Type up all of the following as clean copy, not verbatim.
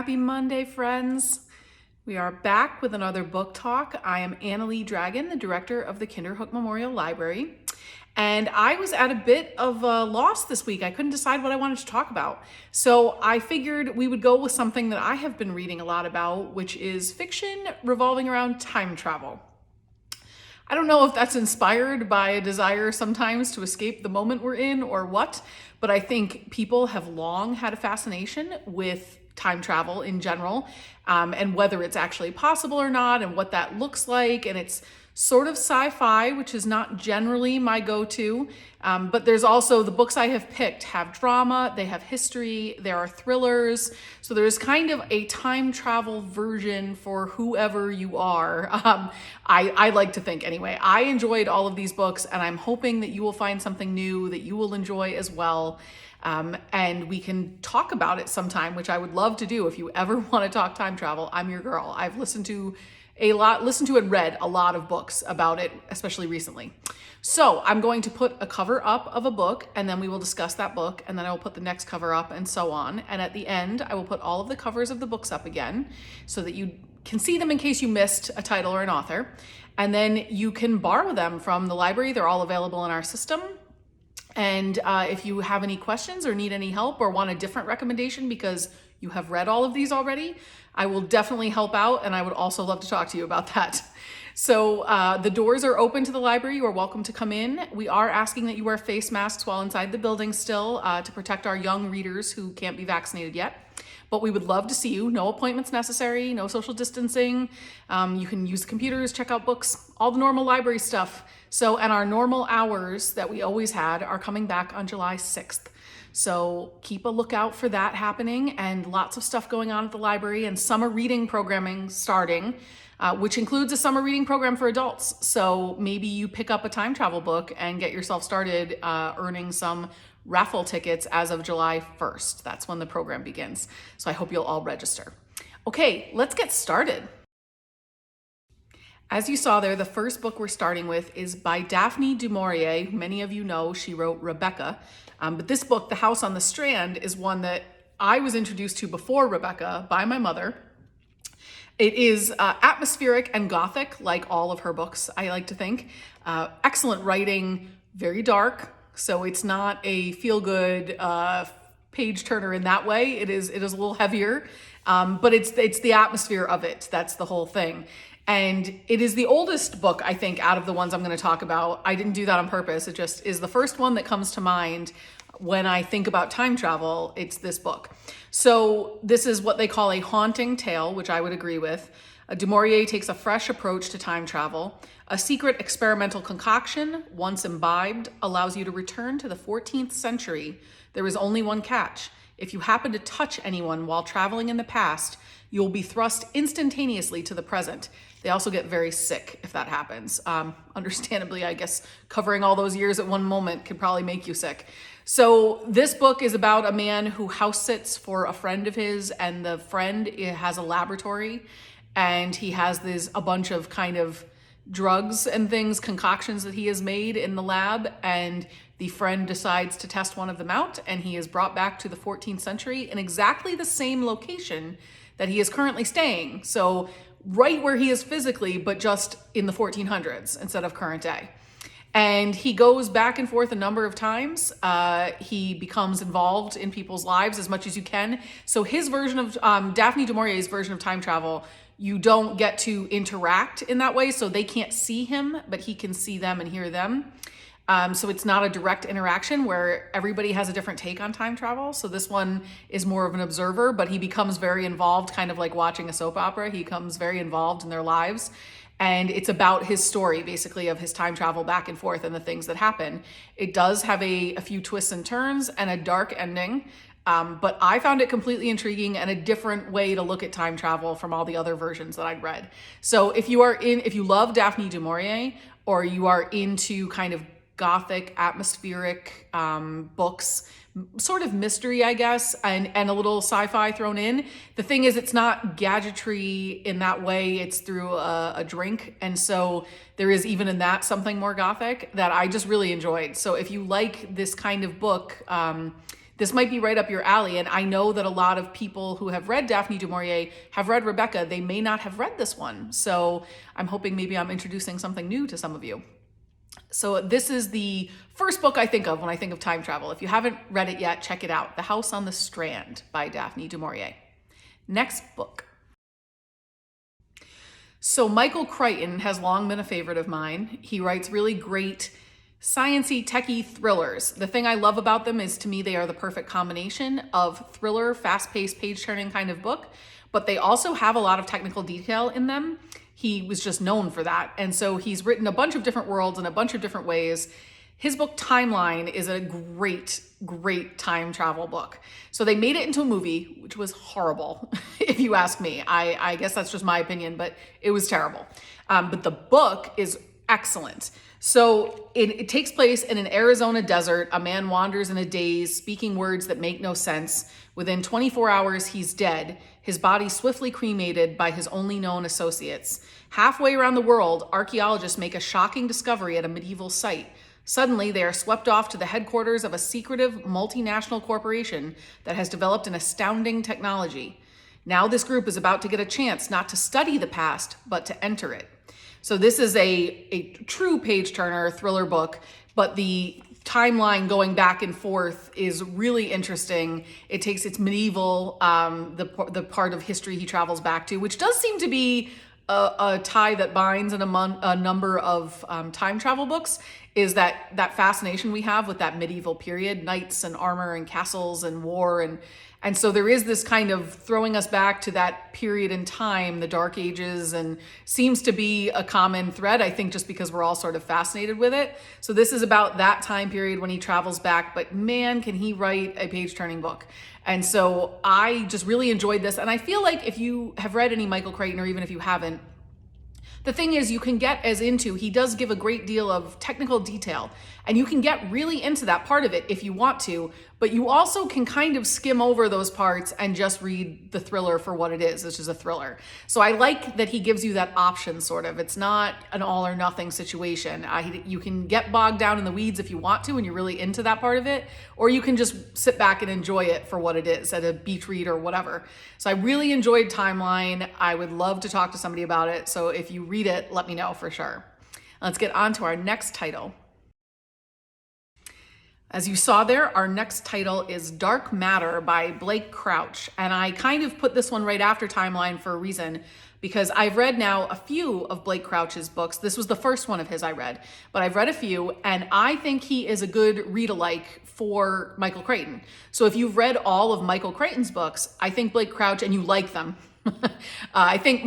Happy Monday, friends. We are back with another book talk. I am AnnaLee Dragon, the director of the Kinderhook Memorial Library. And I was at a bit of a loss this week. I couldn't decide what I wanted to talk about. So I figured we would go with something that I have been reading a lot about, which is fiction revolving around time travel. I don't know if that's inspired by a desire sometimes to escape the moment we're in or what, but I think people have long had a fascination with time travel in general, and whether it's actually possible or not and what that looks like. And it's sort of sci-fi, which is not generally my go-to, but there's also the books I have picked have drama, they have history, there are thrillers. So there's kind of a time travel version for whoever you are. I like to think anyway. I enjoyed all of these books, and I'm hoping that you will find something new that you will enjoy as well. And we can talk about it sometime, which I would love to do. If you ever want to talk time travel, I'm your girl. I've listened to and read a lot of books about it, especially recently. So I'm going to put a cover up of a book, and then we will discuss that book, and then I will put the next cover up, and so on. And at the end, I will put all of the covers of the books up again so that you can see them in case you missed a title or an author. And then you can borrow them from the library. They're all available in our system. And if you have any questions or need any help or want a different recommendation because you have read all of these already, I will definitely help out, and I would also love to talk to you about that. So the doors are open to the library. You are welcome to come in. We are asking that you wear face masks while inside the building still to protect our young readers who can't be vaccinated yet. But we would love to see you. No appointments necessary, no social distancing. You can use computers, check out books, all the normal library stuff. So, and our normal hours that we always had are coming back on July 6th. So keep a lookout for that happening, and lots of stuff going on at the library, and summer reading programming starting, which includes a summer reading program for adults. So maybe you pick up a time travel book and get yourself started earning some raffle tickets as of July 1st. That's when the program begins. So I hope you'll all register. Okay, let's get started. As you saw there, the first book we're starting with is by Daphne du Maurier. Many of you know she wrote Rebecca. But this book, The House on the Strand, is one that I was introduced to before Rebecca by my mother. It is atmospheric and gothic, like all of her books, I like to think. Excellent writing, very dark. So it's not a feel-good page turner in that way. It is a little heavier, but it's the atmosphere of it. That's the whole thing. And it is the oldest book, I think, out of the ones I'm going to talk about. I didn't do that on purpose. It just is the first one that comes to mind when I think about time travel. It's this book. So this is what they call a haunting tale, which I would agree with. Du Maurier takes a fresh approach to time travel. A secret experimental concoction, once imbibed, allows you to return to the 14th century. There is only one catch. If you happen to touch anyone while traveling in the past, you will be thrust instantaneously to the present. They also get very sick if that happens. Understandably, I guess covering all those years at one moment could probably make you sick. So this book is about a man who house sits for a friend of his, and the friend has a laboratory, and he has a bunch of kind of drugs and things, concoctions that he has made in the lab, and the friend decides to test one of them out, and he is brought back to the 14th century in exactly the same location that he is currently staying. So right where he is physically, but just in the 1400s instead of current day. And he goes back and forth a number of times. He becomes involved in people's lives as much as you can. So his version of, Daphne du Maurier's version of time travel, you don't get to interact in that way. So they can't see him, but he can see them and hear them. So it's not a direct interaction where everybody has a different take on time travel. So this one is more of an observer, but he becomes very involved, kind of like watching a soap opera. He becomes very involved in their lives. And it's about his story, basically, of his time travel back and forth and the things that happen. It does have a few twists and turns and a dark ending. But I found it completely intriguing and a different way to look at time travel from all the other versions that I'd read. So if you love Daphne du Maurier, or you are into kind of gothic, atmospheric books, sort of mystery, I guess, and a little sci-fi thrown in. The thing is, it's not gadgetry in that way. It's through a drink. And so there is even in that something more gothic that I just really enjoyed. So if you like this kind of book, This might be right up your alley, and I know that a lot of people who have read Daphne du Maurier have read Rebecca. They may not have read this one, so I'm hoping maybe I'm introducing something new to some of you. So this is the first book I think of when I think of time travel. If you haven't read it yet, check it out. The House on the Strand by Daphne du Maurier. Next book. So Michael Crichton has long been a favorite of mine. He writes really great science-y, techie thrillers. The thing I love about them is, to me, they are the perfect combination of thriller, fast-paced, page-turning kind of book, but they also have a lot of technical detail in them. He was just known for that. And so he's written a bunch of different worlds in a bunch of different ways. His book Timeline is a great, great time travel book. So they made it into a movie, which was horrible, if you ask me. I guess that's just my opinion, but it was terrible. But the book is excellent. So it takes place in an Arizona desert. A man wanders in a daze, speaking words that make no sense. Within 24 hours, he's dead, his body swiftly cremated by his only known associates. Halfway around the world, archaeologists make a shocking discovery at a medieval site. Suddenly, they are swept off to the headquarters of a secretive multinational corporation that has developed an astounding technology. Now this group is about to get a chance not to study the past, but to enter it. So this is a true page-turner thriller book, but the timeline going back and forth is really interesting. It takes its medieval, the part of history he travels back to, which does seem to be a tie that binds in a number of time travel books, is that fascination we have with that medieval period, knights and armor and castles and war. And so there is this kind of throwing us back to that period in time, the Dark Ages, and seems to be a common thread, I think, just because we're all sort of fascinated with it. So this is about that time period when he travels back, but man, can he write a page-turning book. And so I just really enjoyed this. And I feel like if you have read any Michael Crichton, or even if you haven't, the thing is, you can get as into, he does give a great deal of technical detail, and you can get really into that part of it if you want to, but you also can kind of skim over those parts and just read the thriller for what it is, which is a thriller. So I like that he gives you that option, sort of. It's not an all or nothing situation. You can get bogged down in the weeds if you want to, and you're really into that part of it, or you can just sit back and enjoy it for what it is at a beach read or whatever. So I really enjoyed Timeline. I would love to talk to somebody about it. So if you read it, let me know for sure. Let's get on to our next title. As you saw there, our next title is Dark Matter by Blake Crouch. And I kind of put this one right after Timeline for a reason, because I've read now a few of Blake Crouch's books. This was the first one of his I read, but I've read a few, and I think he is a good read-alike for Michael Crichton. So if you've read all of Michael Crichton's books, I think Blake Crouch, and you like them, I think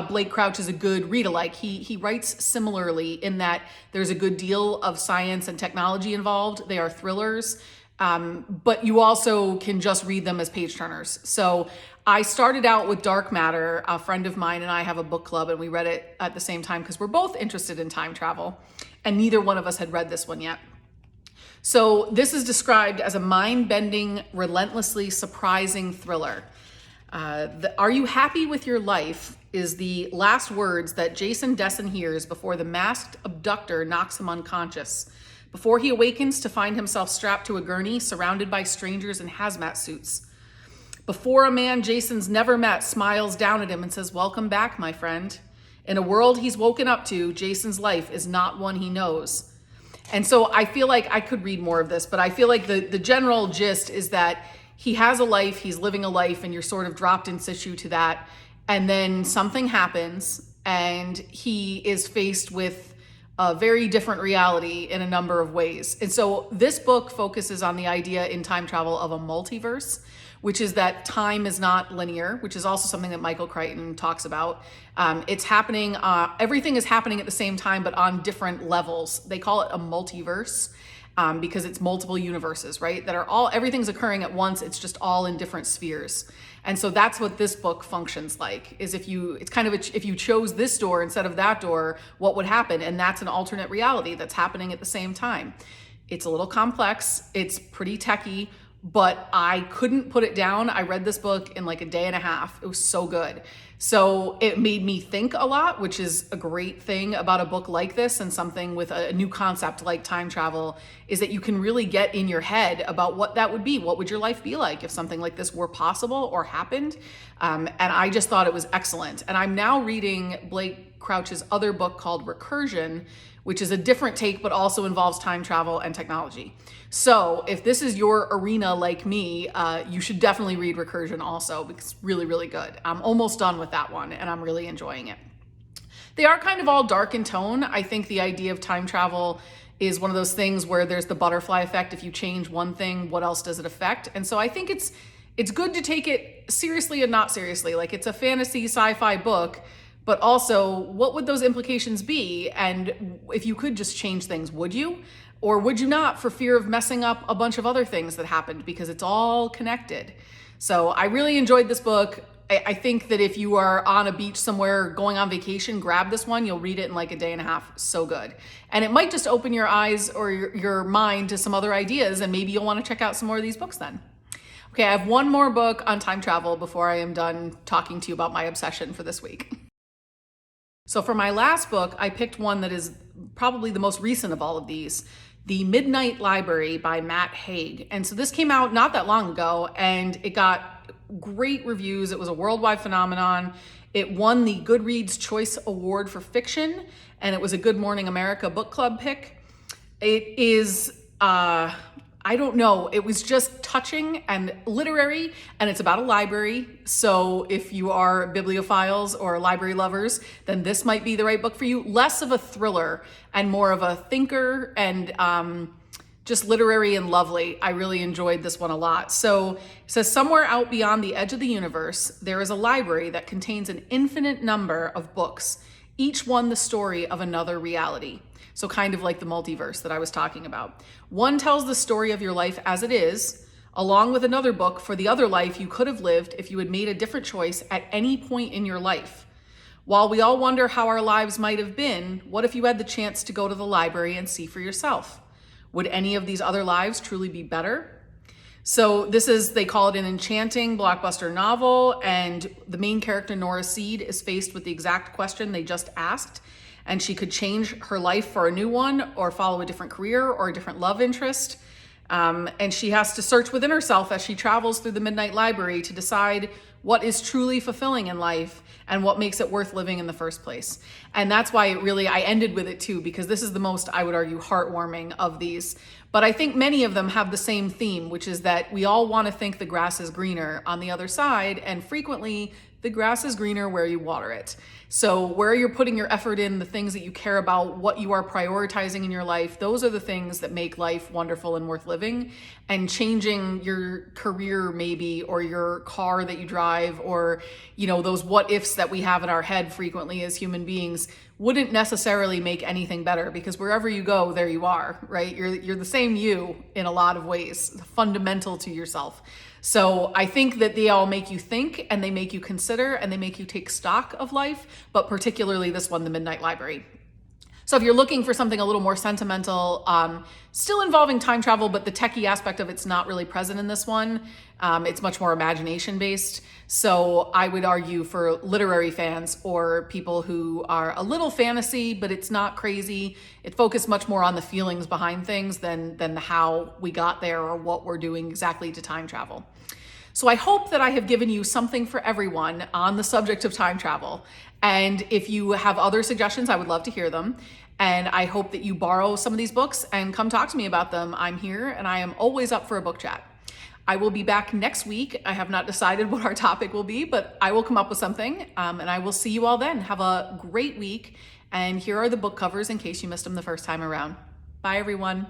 Blake Crouch is a good read-alike. He writes similarly in that there's a good deal of science and technology involved. They are thrillers, but you also can just read them as page-turners. So I started out with Dark Matter. A friend of mine and I have a book club, and we read it at the same time because we're both interested in time travel, and neither one of us had read this one yet. So this is described as a mind-bending, relentlessly surprising thriller. Are you happy with your life is the last words that Jason Desson hears before the masked abductor knocks him unconscious, before he awakens to find himself strapped to a gurney surrounded by strangers in hazmat suits, before a man Jason's never met smiles down at him and says, "Welcome back, my friend." In a world he's woken up to, Jason's life is not one he knows. And so I feel like I could read more of this, but I feel like the general gist is that he has a life, he's living a life, and you're sort of dropped in situ to that. And then something happens, and he is faced with a very different reality in a number of ways. And so this book focuses on the idea in time travel of a multiverse, which is that time is not linear, which is also something that Michael Crichton talks about. It's happening, everything is happening at the same time, but on different levels. They call it a multiverse. Because it's multiple universes, right? That are all, everything's occurring at once. It's just all in different spheres. And so that's what this book functions like, is it's kind of, if you chose this door instead of that door, what would happen? And that's an alternate reality that's happening at the same time. It's a little complex. It's pretty techy, but I couldn't put it down. I read this book in like a day and a half. It was so good. So it made me think a lot, which is a great thing about a book like this, and something with a new concept like time travel, is that you can really get in your head about what that would be. What would your life be like if something like this were possible or happened? And I just thought it was excellent. And I'm now reading Blake Crouch's other book called Recursion, which is a different take, but also involves time travel and technology. So if this is your arena like me, you should definitely read Recursion also, because it's really, really good. I'm almost done with that one and I'm really enjoying it. They are kind of all dark in tone. I think the idea of time travel is one of those things where there's the butterfly effect. If you change one thing, what else does it affect? And so I think it's good to take it seriously and not seriously. Like, it's a fantasy sci-fi book, but also what would those implications be? And if you could just change things, would you? Or would you not, for fear of messing up a bunch of other things that happened, because it's all connected. So I really enjoyed this book. I think that if you are on a beach somewhere going on vacation, grab this one. You'll read it in like a day and a half. So good. And it might just open your eyes or your mind to some other ideas, and maybe you'll want to check out some more of these books then. Okay, I have one more book on time travel before I am done talking to you about my obsession for this week. So for my last book, I picked one that is probably the most recent of all of these, The Midnight Library by Matt Haig. And so this came out not that long ago, and it got great reviews. It was a worldwide phenomenon. It won the Goodreads Choice Award for Fiction, and it was a Good Morning America book club pick. It is, I don't know, it was just touching and literary, and it's about a library. So if you are bibliophiles or library lovers, then this might be the right book for you. Less of a thriller and more of a thinker, and just literary and lovely. I really enjoyed this one a lot. So it says, somewhere out beyond the edge of the universe, there is a library that contains an infinite number of books, each one the story of another reality. So kind of like the multiverse that I was talking about. One tells the story of your life as it is, along with another book for the other life you could have lived if you had made a different choice at any point in your life. While we all wonder how our lives might have been, what if you had the chance to go to the library and see for yourself? Would any of these other lives truly be better? So this is, they call it an enchanting blockbuster novel, and the main character, Nora Seed, is faced with the exact question they just asked. And she could change her life for a new one, or follow a different career or a different love interest. And she has to search within herself as she travels through the Midnight Library to decide what is truly fulfilling in life and what makes it worth living in the first place. And that's why I ended with it too, because this is the most, I would argue, heartwarming of these. But I think many of them have the same theme, which is that we all want to think the grass is greener on the other side, and frequently the grass is greener where you water it. So where you're putting your effort in, the things that you care about, what you are prioritizing in your life, those are the things that make life wonderful and worth living. And changing your career maybe, or your car that you drive, or, you know, those what ifs that we have in our head frequently as human beings, wouldn't necessarily make anything better, because wherever you go, there you are, right? You're the same you in a lot of ways, fundamental to yourself. So I think that they all make you think, and they make you consider, and they make you take stock of life, but particularly this one, The Midnight Library. So if you're looking for something a little more sentimental, still involving time travel, but the techie aspect of it's not really present in this one. It's much more imagination based. So I would argue for literary fans, or people who are a little fantasy, but it's not crazy. It focused much more on the feelings behind things than the how we got there or what we're doing exactly to time travel. So I hope that I have given you something for everyone on the subject of time travel. And if you have other suggestions, I would love to hear them. And I hope that you borrow some of these books and come talk to me about them. I'm here, and I am always up for a book chat. I will be back next week. I have not decided what our topic will be, but I will come up with something, and I will see you all then. Have a great week. And here are the book covers in case you missed them the first time around. Bye, everyone.